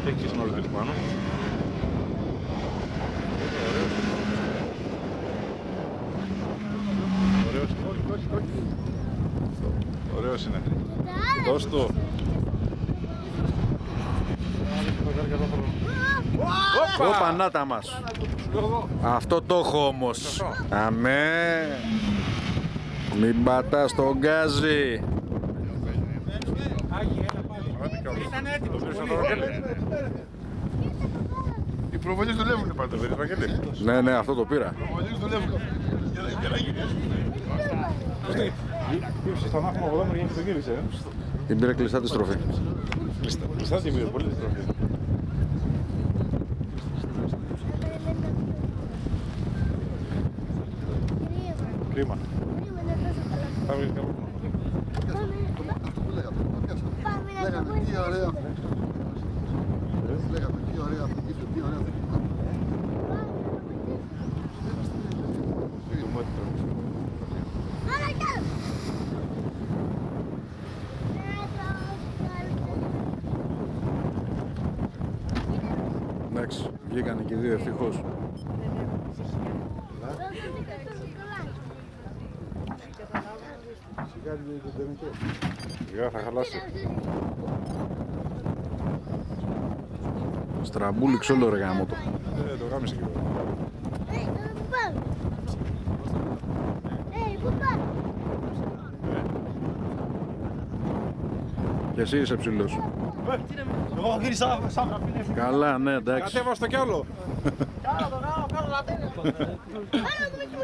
Έχει και σνόρκελ πάνω. Ωραίος είναι. Ωραίος είναι. Δώσ' του. Ωπα, να τα μας. Αυτό το έχω όμως. Αμέ. Μην πατάς τον γκάζι. Οι προβολές δουλεύουν πάντα, δεν είναι Βαγγέλη. Ναι, ναι, αυτό το πήρα. Οι προβολές δουλεύουν. Για να γυρίσει. Στον άθμο από εδώ μεριά και το γύρισε. Την πήρε κλειστά τη στροφή. Κλειστά την πήρε, πολύ τη στροφή. Κρίμα. Θα βγει κάπου. Λέγαμε τι ωραία. Λέγαμε τι ωραία. Τι ωραία. Εντάξει, βγήκανε και οι δύο ευτυχώς. Σιγά θα χαλάσει. Στραμπούληξε όλο ρε γάμο το. Το γάμισε και εγώ. Και εσύ είσαι ψηλός. Εγώ γύρισα σαν Καλά, ναι, εντάξει. Κατέβα στο κι άλλο. Κάνω το κάνω λατέρες. Άρα το με και